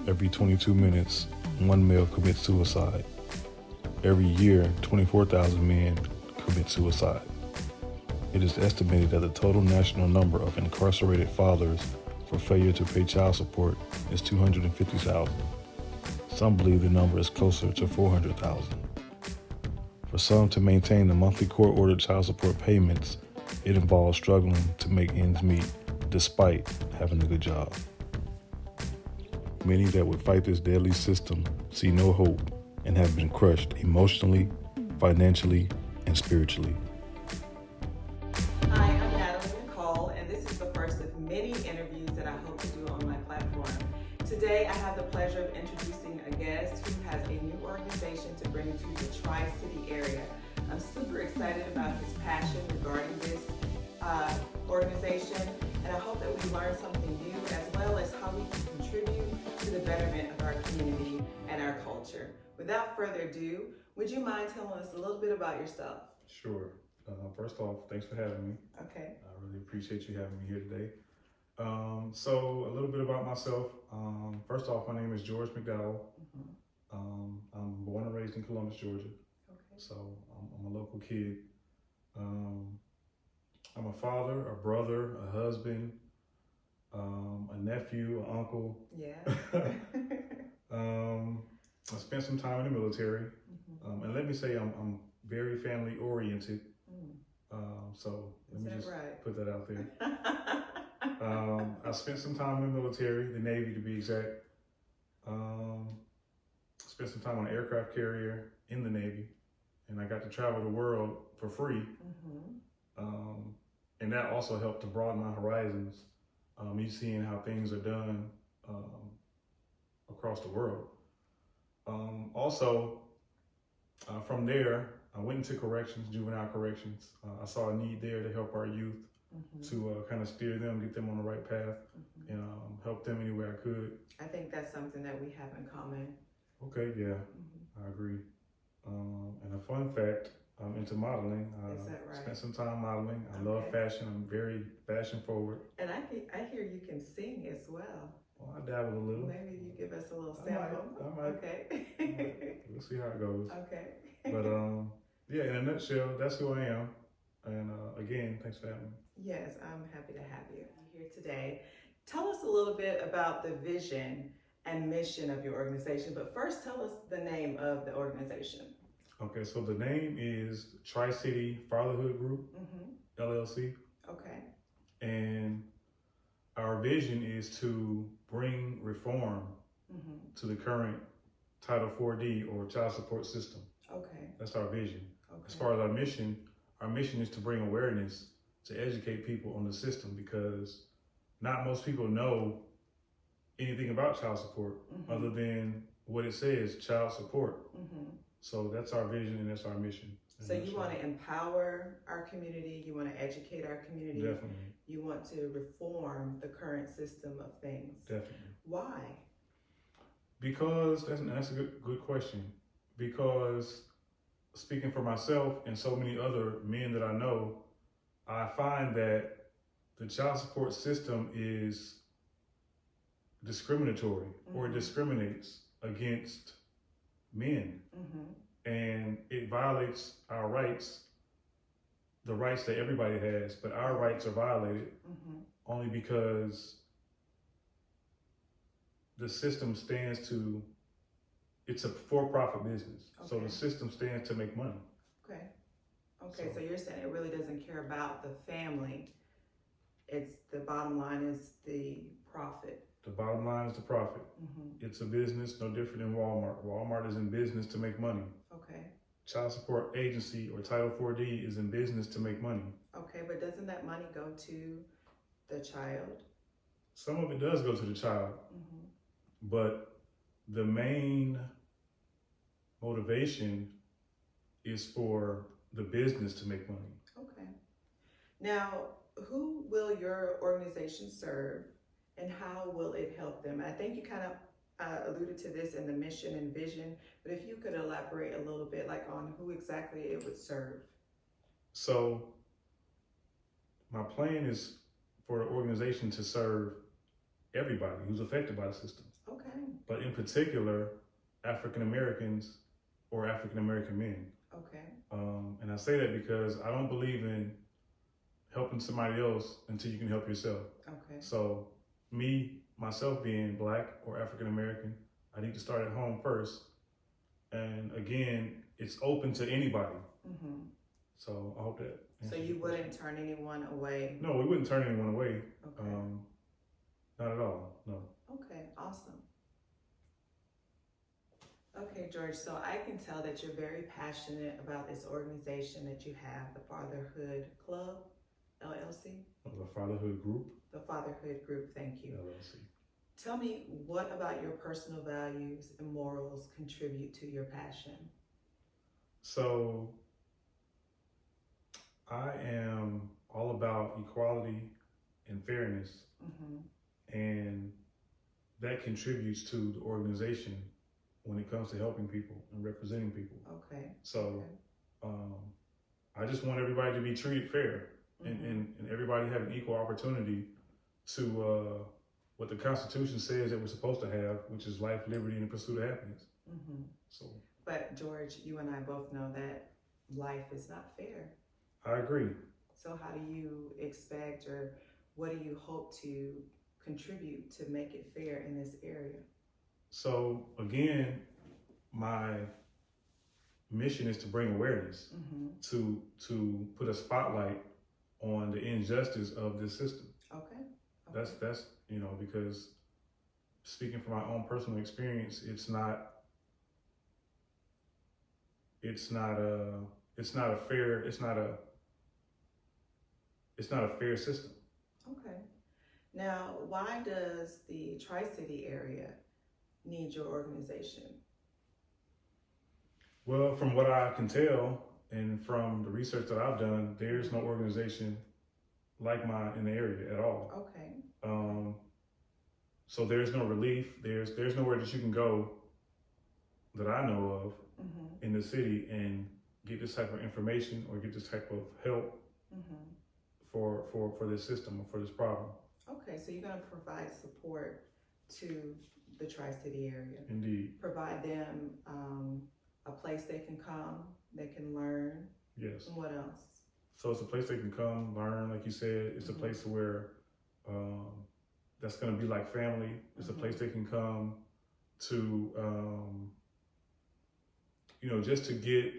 Every 22 minutes, one male commits suicide. Every year, 24,000 men commit suicide. It is estimated that the total national number of incarcerated fathers for failure to pay child support is 250,000. Some believe the number is closer to 400,000. For some to maintain the monthly court-ordered child support payments, it involves struggling to make ends meet despite having a good job. Many that would fight this deadly system see no hope and have been crushed emotionally, financially, and spiritually. Hi, I'm Natalie Nicole, and this is the first of many interviews that I hope to do on my platform. Today, I have the pleasure of introducing a guest who has a new organization to bring to the Tri-City area. I'm super excited about his passion regarding this organization, and I hope that we learn something new as well as how we can contribute to the betterment of our community and our culture. Without further ado, would you mind telling us a little bit about yourself? Sure. First off, thanks for having me. Okay. I really appreciate you having me here today. So a little bit about myself. First off, my name is George McDowell. I'm born and raised in Columbus, Georgia. Okay. So I'm a local kid. I'm a father, a brother, a husband, a nephew, an uncle. Yeah. I spent some time in the military. And let me say I'm very family oriented. So let me just put that out there. I spent some time in the military, the Navy to be exact. Spent some time on an aircraft carrier in the Navy, and I got to travel the world for free. And that also helped to broaden my horizons, me seeing how things are done across the world. Also, from there, I went into corrections, juvenile corrections. I saw a need there to help our youth, to kind of steer them, get them on the right path, and help them any way I could. I think that's something that we have in common. Okay, yeah, I agree. And a fun fact, I'm into modeling. Is that right? Spent some time modeling. I love fashion. I'm very fashion forward. And I hear you can sing as well. Well, I dabble a little. Maybe you give us a little sample. I might. Okay. We'll see how it goes. Okay. But yeah, in a nutshell, that's who I am. And again, thanks for having me. Yes, I'm happy to have you here today. Tell us a little bit about the vision and mission of your organization, but first tell us the name of the organization. Okay, so the name is Tri-City Fatherhood Group, LLC. Okay. And our vision is to bring reform to the current Title 4D or child support system. Okay. That's our vision. Okay. As far as our mission is to bring awareness, to educate people on the system, because not most people know anything about child support other than what it says, child support. So that's our vision and that's our mission. So you want to empower our community, you want to educate our community. Definitely. You want to reform the current system of things. Definitely. Why? Because, that's a good question. Because speaking for myself and so many other men that I know, I find that the child support system is discriminatory or discriminates against men. And it violates our rights, the rights that everybody has, but our rights are violated only because the system stands to, it's a for-profit business. Okay. So the system stands to make money. Okay, so you're saying it really doesn't care about the family. It's the bottom line is the profit. The bottom line is the profit. It's a business no different than Walmart. Walmart is in business to make money. Okay. Child support agency or Title 4D is in business to make money. Okay, but doesn't that money go to the child? Some of it does go to the child, but the main motivation is for the business to make money. Okay. Now, who will your organization serve and how will it help them? I think you kind of alluded to this in the mission and vision, but if you could elaborate a little bit like on who exactly it would serve. So my plan is for the organization to serve everybody who's affected by the system. Okay. but in particular, African Americans or African American men. Okay. And I say that because I don't believe in helping somebody else until you can help yourself. Okay. So myself being Black or African American, I need to start at home first. And again, it's open to anybody. Mm-hmm. So I hope that. So you wouldn't turn anyone away? No, we wouldn't turn anyone away. Okay. Not at all, no. Okay, awesome. Okay, George, so I can tell that you're very passionate about this organization that you have, the Fatherhood Club, LLC? The Fatherhood Group. The Fatherhood Group, thank you. LLC. Tell me, what about your personal values and morals contribute to your passion? So, I am all about equality and fairness, and that contributes to the organization when it comes to helping people and representing people. Okay. So, I just want everybody to be treated fair, and everybody have an equal opportunity to what the Constitution says that we're supposed to have, which is life, liberty, and the pursuit of happiness. So. But George, you and I both know that life is not fair. I agree. So how do you expect, or what do you hope to contribute to make it fair in this area? So again, my mission is to bring awareness, to put a spotlight on the injustice of this system. Okay. That's because speaking from my own personal experience, it's not a fair system. Okay. Now, why does the Tri-City area need your organization? Well, from what I can tell and from the research that I've done, there's no organization like mine in the area at all. Okay. So there's no relief. There's nowhere that you can go that I know of in the city and get this type of information or get this type of help for this system or for this problem. Okay, so you're going to provide support to the Tri-City area. Indeed. Provide them a place they can come, they can learn. Yes. And what else? So it's a place they can come, learn, like you said. It's a place where that's going to be like family. It's a place they can come to, just to get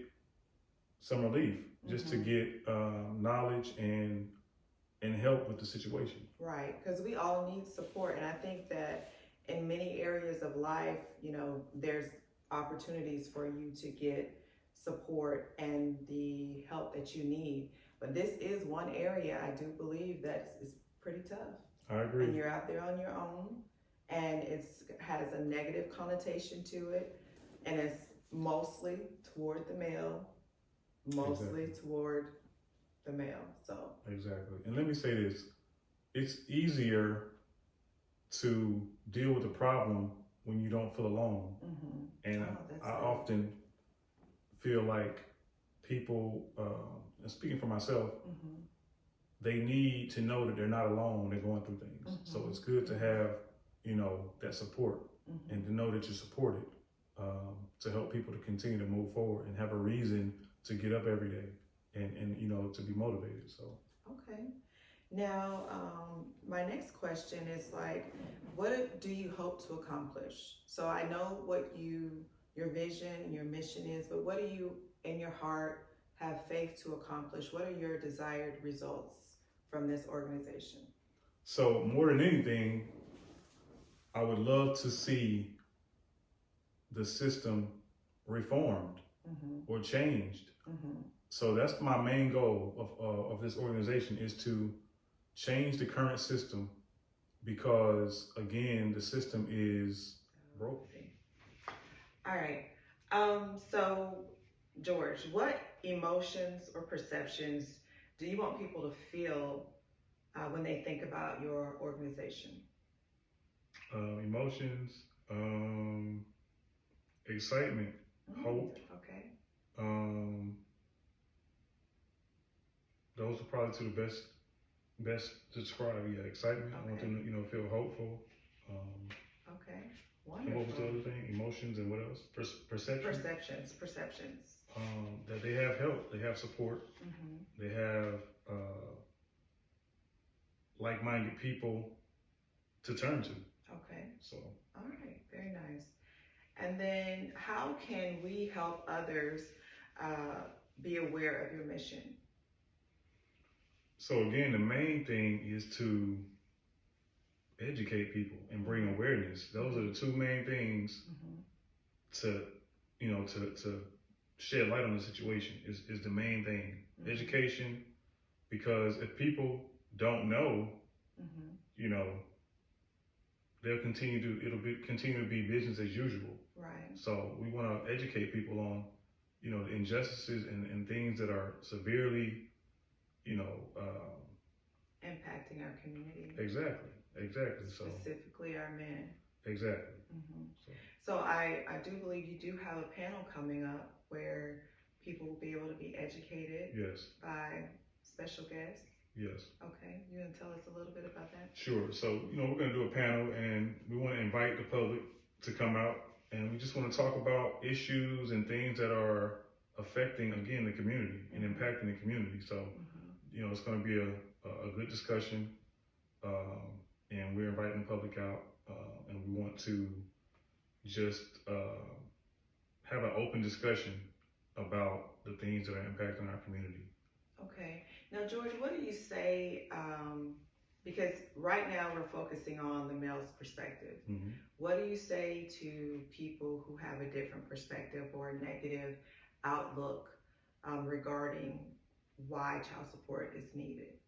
some relief, just to get knowledge and help with the situation. Right, because we all need support. And I think that in many areas of life, there's opportunities for you to get support and the help that you need. But this is one area I do believe that is pretty tough. I agree. And you're out there on your own, and it has a negative connotation to it, and it's mostly toward the male, toward the male. So exactly. And let me say this: it's easier to deal with a problem when you don't feel alone. And I often feel like people, and speaking for myself, they need to know that they're not alone. They're going through things. So it's good to have, that support and to know that you're supported, to help people to continue to move forward and have a reason to get up every day and to be motivated. So. Okay. Now, my next question is what do you hope to accomplish? So I know what your vision and your mission is, but what do you, in your heart, have faith to accomplish? What are your desired results from this organization? So more than anything, I would love to see the system reformed or changed. So that's my main goal of this organization, is to change the current system, because again, the system is broken. All right. So George, what emotions or perceptions do you want people to feel when they think about your organization? Emotions, excitement, hope. Okay. Those are probably two of the best to describe. Yeah, excitement. Okay. I want them to, feel hopeful. Okay. And what was the other thing? Emotions and what else? Perception? Perceptions. That they have help, they have support, they have like-minded people to turn to. Okay. So. All right, very nice. And then how can we help others be aware of your mission? So again, the main thing is to educate people and bring awareness. Those are the two main things to shed light on the situation is the main thing. Education, because if people don't know, they'll continue to be business as usual. Right. So we want to educate people on, the injustices and things that are severely, impacting our community. Exactly. Specifically our men. Exactly. So I do believe you do have a panel coming up where people will be able to be educated. Yes. By special guests. Yes. Okay, you want to tell us a little bit about that? Sure. So, we're going to do a panel and we want to invite the public to come out and we just want to talk about issues and things that are affecting, again, the community and impacting the community. So, it's going to be a good discussion and we're inviting the public out and we want to just have an open discussion about the things that are impacting our community. Okay. Now, George, what do you say, because right now we're focusing on the male's perspective. What do you say to people who have a different perspective or a negative outlook regarding why child support is needed?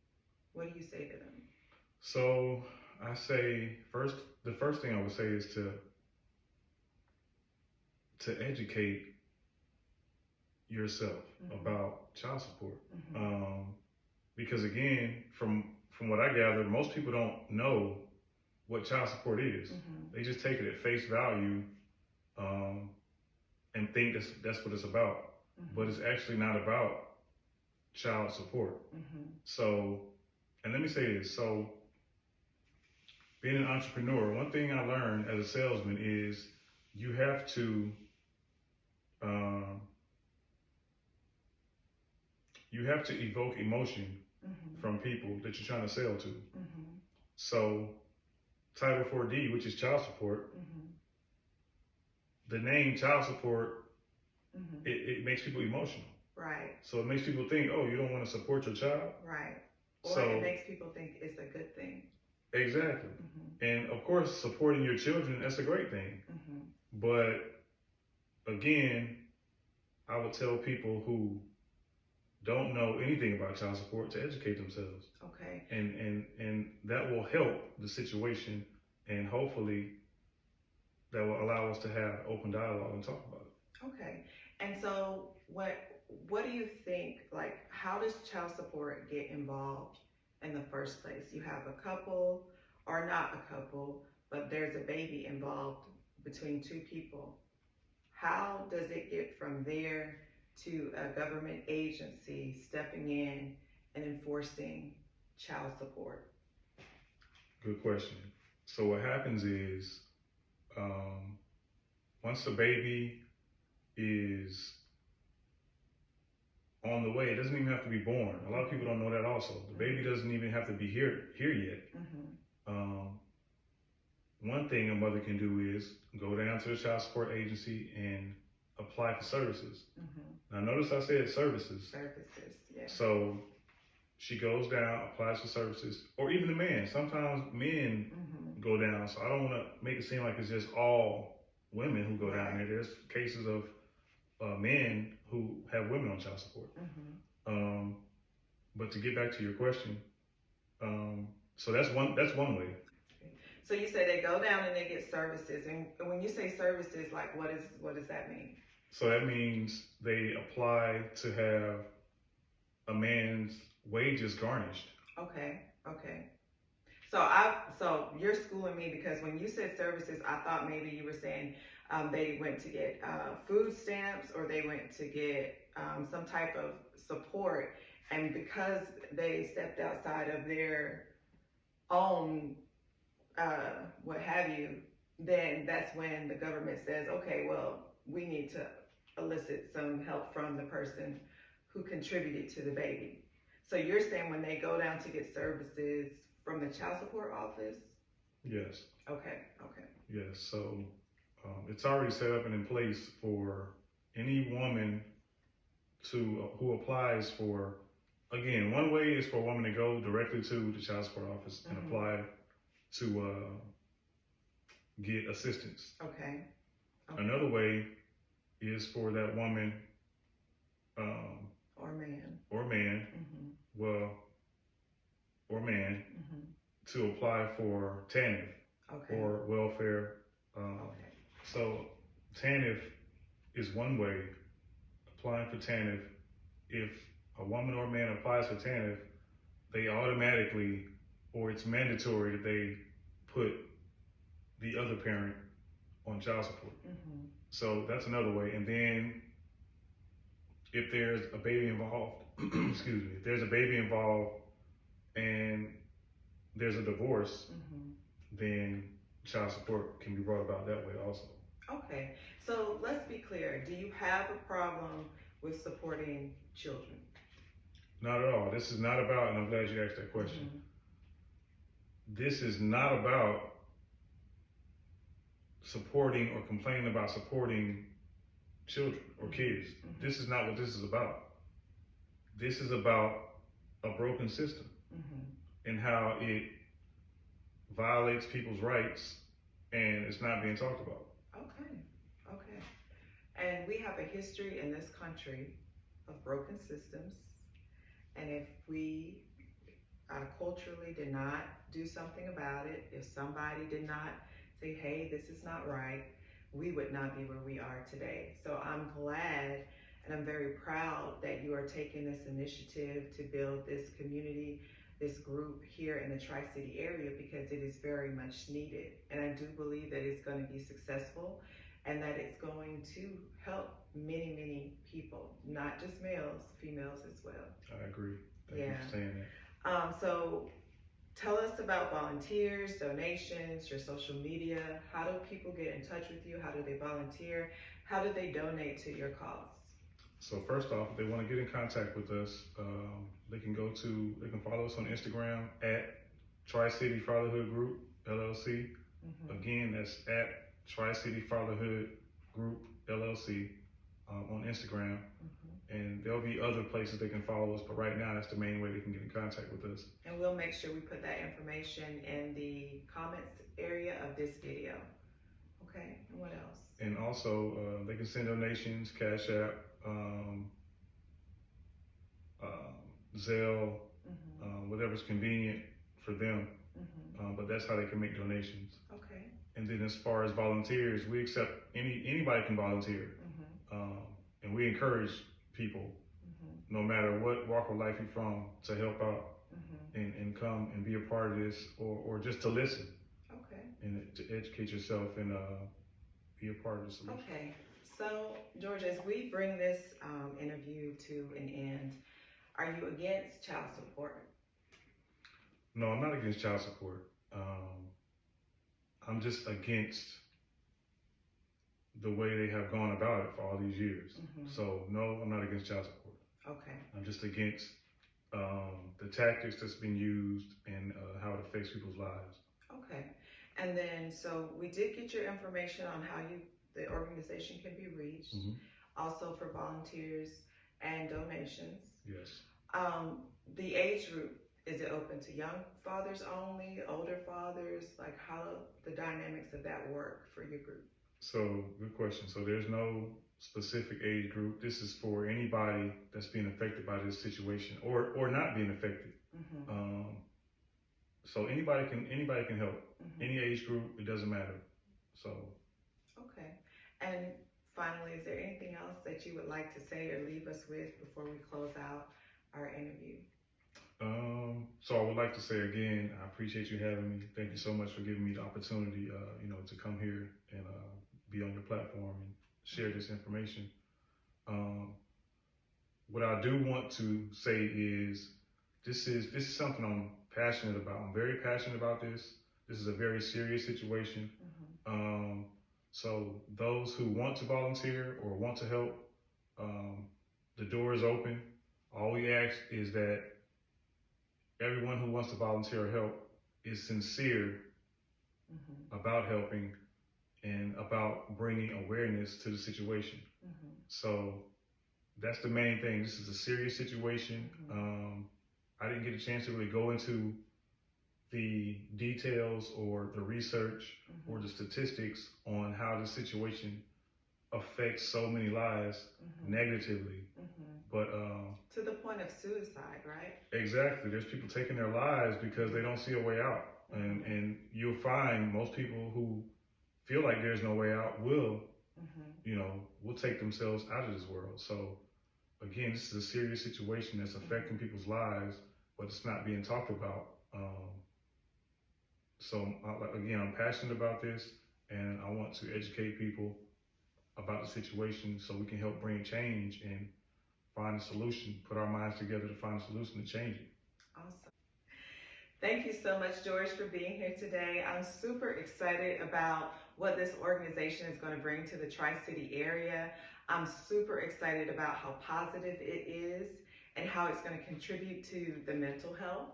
What do you say to them? So I say the first thing I would say is to educate yourself about child support. Because again, from what I gather, most people don't know what child support is. They just take it at face value and think that's what it's about. But it's actually not about child support. So, and let me say this. So, being an entrepreneur, one thing I learned as a salesman is you have to evoke emotion from people that you're trying to sell to. So, Title 4D, which is child support, the name child support, it makes people emotional. Right. So it makes people think, oh, you don't want to support your child? Right. Or it makes people think it's a good thing. Exactly. And of course, supporting your children, that's a great thing. But again, I would tell people who don't know anything about child support to educate themselves. Okay. And that will help the situation, and hopefully that will allow us to have open dialogue and talk about it. Okay. And so what do you think, like, how does child support get involved in the first place? You have a couple, or not a couple, but there's a baby involved between two people. How does it get from there to a government agency stepping in and enforcing child support? Good question. So what happens is, once the baby is on the way, it doesn't even have to be born. A lot of people don't know that also. The baby doesn't even have to be here yet. One thing a mother can do is go down to the child support agency and apply for services. Now notice I said services. Services, yeah. So she goes down, applies for services, or even the man. Sometimes men go down, so I don't want to make it seem like it's just all women who go down there. There's cases of men who have women on child support. But to get back to your question, so that's one way. So you say they go down and they get services, and when you say services, like what does that mean? So that means they apply to have a man's wages garnished. Okay. So you're schooling me, because when you said services, I thought maybe you were saying they went to get food stamps, or they went to get some type of support, and because they stepped outside of their own what have you, then that's when the government says, okay, well, we need to elicit some help from the person who contributed to the baby. So you're saying when they go down to get services from the child support office? Yes. Okay. Yes. So it's already set up and in place for any woman who applies for. Again, one way is for a woman to go directly to the child support office and apply to get assistance. Okay. Another way is for that woman or man to apply for TANF or welfare. So TANF is one way. Applying for TANF, if a woman or man applies for TANF, they automatically, or it's mandatory that they put the other parent on child support. So that's another way. And then if there's a baby involved, excuse me, if there's a baby involved and there's a divorce, then child support can be brought about that way also. Okay, so let's be clear. Do you have a problem with supporting children? Not at all. This is not about, and I'm glad you asked that question. This is not about supporting or complaining about supporting children or kids. This is not what this is about. This is about a broken system and how it violates people's rights and it's not being talked about. Okay. And we have a history in this country of broken systems. And if we culturally did not do something about it, if somebody did not say, hey, this is not right, we would not be where we are today. So I'm glad and I'm very proud that you are taking this initiative to build this community, this group here in the Tri-City area, because it is very much needed. And I do believe that it's going to be successful and that it's going to help many, many people, not just males, females as well. I agree. Thank you for saying that. So tell us about volunteers, donations, your social media. How do people get in touch with you? How do they volunteer? How do they donate to your cause? So first off, if they want to get in contact with us, they can follow us on Instagram at Tri-City Fatherhood Group, LLC. Again, that's at Tri-City Fatherhood Group, LLC on Instagram. And there'll be other places they can follow us, but right now that's the main way they can get in contact with us. And we'll make sure we put that information in the comments area of this video. Okay, and what else? And also, they can send donations, Cash App, Zelle, whatever's convenient for them. But that's how they can make donations. Okay. And then as far as volunteers, we accept anybody can volunteer. And we encourage people, no matter what walk of life you're from, to help out and come and be a part of this or just to listen. Okay. And to educate yourself and be a part of the solution. Okay. So, George, as we bring this interview to an end, are you against child support? No, I'm not against child support. I'm just against the way they have gone about it for all these years. So, no, I'm not against child support. Okay. I'm just against the tactics that's been used and how it affects people's lives. Okay. And then, so we did get your information on how the organization can be reached, also for volunteers and donations. Yes. The age group, is it open to young fathers only, older fathers? Like, how the dynamics of that work for your group? So, good question. So there's no specific age group. This is for anybody that's being affected by this situation or not being affected. So anybody can help. Any age group, it doesn't matter. So. Okay. And finally, is there anything else that you would like to say or leave us with before we close out our interview? So I would like to say again, I appreciate you having me. Thank you so much for giving me the opportunity, to come here and be on your platform and share this information. What I do want to say is this is something I'm passionate about. I'm very passionate about this. This is a very serious situation. So those who want to volunteer or want to help, the door is open. All we ask is that everyone who wants to volunteer or help is sincere about helping and about bringing awareness to the situation. So that's the main thing. This is a serious situation. I didn't get a chance to really go into the details or the research or the statistics on how the situation affects so many lives negatively. But to the point of suicide, right? Exactly. There's people taking their lives because they don't see a way out. And you'll find most people who feel like there's no way out will take themselves out of this world. So again, this is a serious situation that's affecting people's lives, but it's not being talked about. Again, I'm passionate about this, and I want to educate people about the situation so we can help bring change and find a solution, put our minds together to find a solution to change it. Awesome. Thank you so much, George, for being here today. I'm super excited about what this organization is going to bring to the Tri-City area. I'm super excited about how positive it is and how it's going to contribute to the mental health,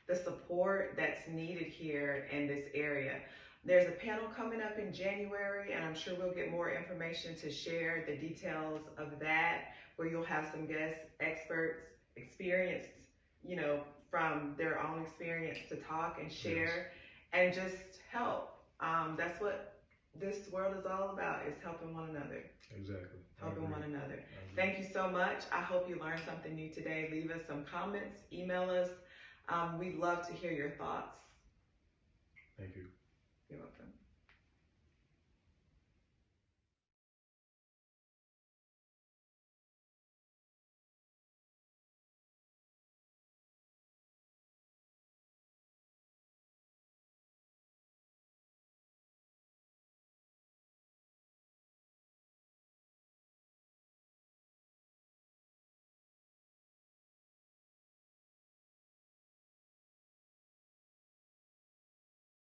the support that's needed here in this area. There's a panel coming up in January, and I'm sure we'll get more information to share the details of that, where you'll have some guest experts, experienced, from their own experience to talk and share and just help. That's what this world is all about, is helping one another. Exactly. Helping one another. Thank you so much. I hope you learned something new today. Leave us some comments, email us. We'd love to hear your thoughts. Thank you.